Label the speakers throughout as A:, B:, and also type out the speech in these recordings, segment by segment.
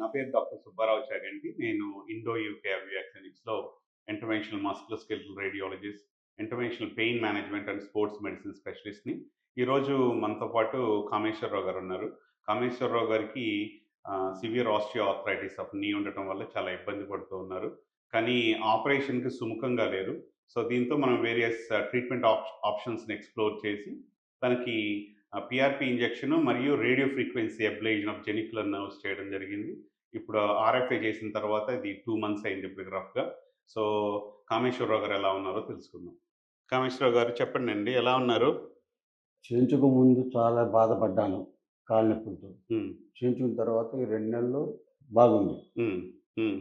A: నా పేరు డాక్టర్ సుబ్బారావు చాగంటి. నేను ఇండో యూకే అవియా క్లినిక్స్‌లో interventional musculoskeletal radiologist, interventional pain management and sports medicine స్పెషలిస్ట్‌ని. ఈరోజు మనతో పాటు కామేశ్వరరావు గారున్నారు. కామేశ్వరరావు గారికి సివియర్ ఆస్టియో ఆర్థరైటిస్ ఆఫ్ నీ ఉండటం వల్ల చాలా ఇబ్బంది పడుతూ ఉన్నారు. కానీ ఆపరేషన్‌కి సుముఖంగా లేరు. సో, దీంతో మనం వేరియస్ ట్రీట్మెంట్ ఆప్షన్స్‌ని ఎక్స్‌ప్లోర్ చేసి తనకి పీఆర్‌పీ ఇంజెక్షన్ మరియు radio frequency ablation of genicular nerves చేయడం జరిగింది. ఇప్పుడు ఆర్ఎఫ్ఐ చేసిన తర్వాత ఇది 2 మంత్స్ అయింది ఇప్పుడు రఫ్‌గా. సో, కామేశ్వరరావు గారు ఎలా ఉన్నారో తెలుసుకుందాం. కామేశ్వరరావు గారు చెప్పండండి ఎలా ఉన్నారు?
B: చేయించక ముందు చాలా బాధపడ్డాను కాళ్ళ నొప్పులతో.
A: హ్మ్.
B: చేయించుకున్న తర్వాత ఈ 2 నెలలు బాగుంది.
A: హ్మ్. హ్మ్.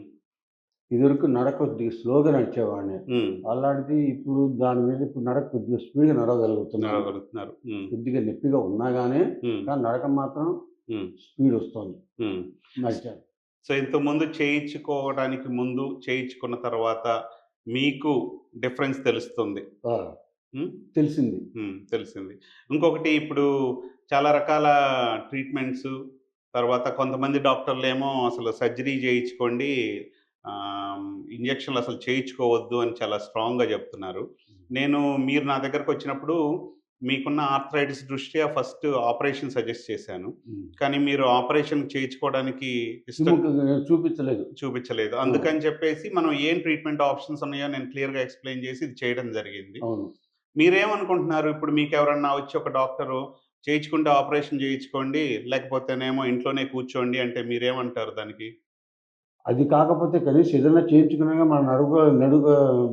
B: ఇదివరకు నడక కొద్దిగా స్లోగా నడిచేవాడిని.
A: హ్మ్.
B: అలాంటిది ఇప్పుడు దాని మీద ఇప్పుడు నడక కొద్దిగా స్పీడ్‌గా నడవగలుగుతున్నాను.
A: నడవగలుగుతున్నారు. హ్మ్.
B: కొద్దిగా నొప్పిగా ఉన్నా గానీ,
A: హ్మ్.
B: కానీ నడక మాత్రం
A: హ్మ్.
B: స్పీడ్ వస్తోంది.
A: హ్మ్.
B: నడిచాను.
A: సో, ఇంతకుముందు చేయించుకోవడానికి ముందు, చేయించుకున్న తర్వాత మీకు డిఫరెన్స్ తెలుస్తుంది.
B: ఆ!
A: హ్మ్.
B: తెలిసింది.
A: తెలిసింది. ఇంకొకటి ఇప్పుడు చాలా రకాల ట్రీట్మెంట్సు, తర్వాత కొంతమంది డాక్టర్లేమో అసలు సర్జరీ చేయించుకోండి, ఇంజెక్షన్‌లు అసలు చేయించుకోవద్దు అని చాలా స్ట్రాంగ్‌గా చెప్తున్నారు. మీరు నా దగ్గరకొచ్చినప్పుడు మీకున్న ఆర్థరైటిస్ దృష్ట్యా ఫస్ట్ ఆపరేషన్ సజెస్ట్ చేశాను.
B: హ్మ్.
A: కానీ మీరు ఆపరేషన్ చేయించుకోవడానికి
B: సుముఖంగా చూపించలేదు.
A: చూపించలేదు.
B: ఆ!
A: అందుకని చెప్పేసి మనం ఏం ట్రీట్మెంట్ ఆప్షన్స్ ఉన్నాయో నేను క్లియర్‌గా ఎక్స్‌ప్లెయిన్ చేసి ఇది చేయడం జరిగింది.
B: అవును.
A: మీరేమనుకుంటున్నారు? ఇప్పుడు మీకెవరన్నా వచ్చి ఒక డాక్టరు చేయించుకుంటే ఆపరేషన్ చేయించుకోండి, లేకపోతేనేమో ఇంట్లోనే కూర్చోండి అంటే మీరేమంటారు దానికి?
B: అది కాకపోతే కనీసం ఏదైనా చేయించుకున్నాక మనం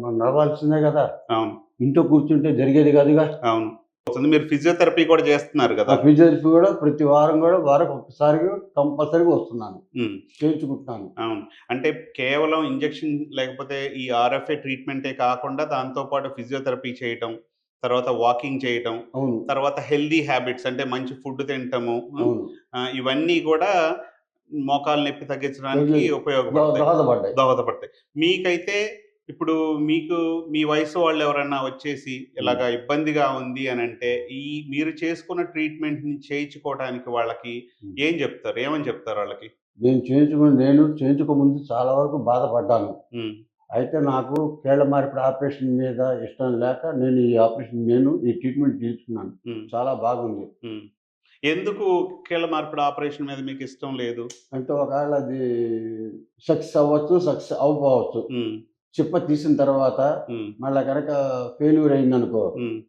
B: మనం నడవాల్సిందే గదా!
A: అవును.
B: ఇంట్లో కూర్చుంటే జరిగేది గాదుగా.
A: అవును. మీరు ఫిజియోథెరపీ కూడా చేస్తున్నారు
B: ఆ
A: గదా!
B: ఫిజియోథెరపీ గూడా ప్రతి వారం గూడా వారానికి ఒక్కసారిగా కంపల్సరీగా వస్తున్నాను.
A: హ్మ్.
B: చేయించుకుంటున్నాను.
A: అవును. అంటే కేవలం ఇంజెక్షన్ లేకపోతే ఈ ఆర్ఎఫ్ఏ ట్రీట్మెంటే కాకుండా దాంతో పాటు ఫిజియోథెరపీ చేయటం, తర్వాత వాకింగ్ చేయటం,
B: అవును.
A: తర్వాత హెల్తీ హ్యాబిట్స్ అంటే మంచి ఫుడ్ తినటము.
B: అవును.
A: ఇవన్నీ గూడా మోకాలు నొప్పి తగ్గించడానికి
B: జరిగేది.
A: ఉపయోగపడతాయి.
B: దోహదపడ్డాయి.
A: దోహదపడతాయి. మీకైతే ఇప్పుడు మీ వయసు వాళ్ళెవరన్నా వచ్చేసి
B: హ్మ్.
A: ఇలాగ ఇబ్బందిగా ఉంది అనంటే, మీరు చేసుకున్న ట్రీట్మెంట్‌ని చేయించుకోవడానికి వాళ్ళకి
B: హ్మ్.
A: ఏం జెప్తారు? ఏమని చెప్తారు వాళ్ళకి?
B: నేను చేయించుకోముందు చాలా వరకు బాధపడ్డాను.
A: హ్మ్.
B: అయితే నాకు కీళ్ళ మార్పిడి ఆపరేషన్ మీద ఇష్టం లేక ఈ ట్రీట్మెంట్ చేయించుకున్నాను.
A: హ్మ్.
B: చాలా బాగుంది.
A: హ్మ్. ఎందుకు కీళ్ళ మార్పిడి ఆపరేషన్ మీద మీకిష్టం లేదు?
B: అంటే ఒకవేళ అది సక్సెస్ అవ్వచ్చు, సక్సెస్ అవ్వకపోవచ్చు.
A: హ్మ్.
B: చిప్ప తీసిన తర్వాత
A: హ్మ్.
B: మళ్ళా గనక ఫెయిల్యూర్ అయిందనుకో,
A: హ్మ్.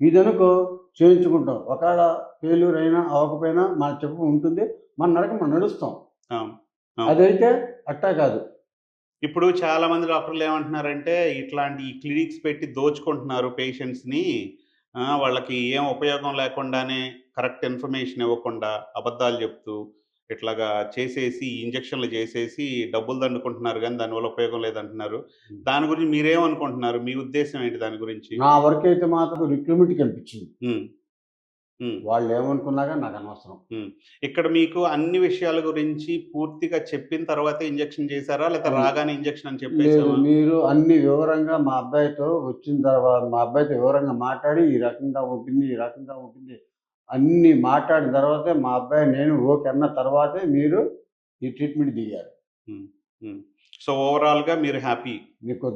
B: ఇదనుకో చేయించుకుంటాం. ఒకేళ ఫెయిల్యూర్ అయినా, అవ్వకపోయినా మన చెప్పు ఉంటుంది. మన నడక మనం నడుస్తాం.
A: అవును. అవును.
B: అదైతే అట్టా కాదు.
A: ఇప్పుడు చాలామంది డాక్టర్‌లేమంటున్నారంటే, ఇట్లాంటి ఈ క్లినిక్స్ పెట్టి దోచుకుంటున్నారు పేషెంట్స్‌ని. వాళ్ళకి ఏం ఉపయోగం లేకుండానే కరెక్ట్ ఇన్ఫర్మేషన్ ఇవ్వకుండా అబద్ధాలు చెప్తూ, ఇట్లాగా చేసేసి ఇంజెక్షన్‌లు చేసేసి డబ్బులు దండుకుంటున్నారు గానీ దానివల్ల ఉపయోగం లేదంటున్నారు. దాని గురించి మీరేమనుకుంటున్నారు? మీ ఉద్దేశ్యం ఏంటి దాని గురించి?
B: నా వరకైతే మాత్రం రిక్రూట్‌మెంట్ కనిపించింది.
A: హ్మ్. హ్మ్.
B: వాళ్ళేమనుకున్నా గాని నాకనవసరం.
A: హ్మ్. ఇక్కడ మీకు అన్ని విషయాల గురించి పూర్తిగా చెప్పిన తర్వాతే ఇంజెక్షన్ చేసారా? లేతే
B: అవును.
A: రాగానే ఇంజెక్షన్ అని
B: లేదు.
A: చెప్పేసామా?
B: మీరు అన్ని వివరంగా మా అబ్బాయితో వివరంగా మాట్లాడి, ఈ రకంగా ఉంటుంది, ఈ రకంగా ఉంటుంది అన్నీ మాట్లాడిన తర్వాతే మా అబ్బాయి, నేను ఓకే అన్న తర్వాతే మీరు ఈ ట్రీట్మెంట్ దిగారు.
A: హ్మ్. హ్మ్. సో, ఓవరాల్‌గా మీరు హ్యాపీ.
B: మీకు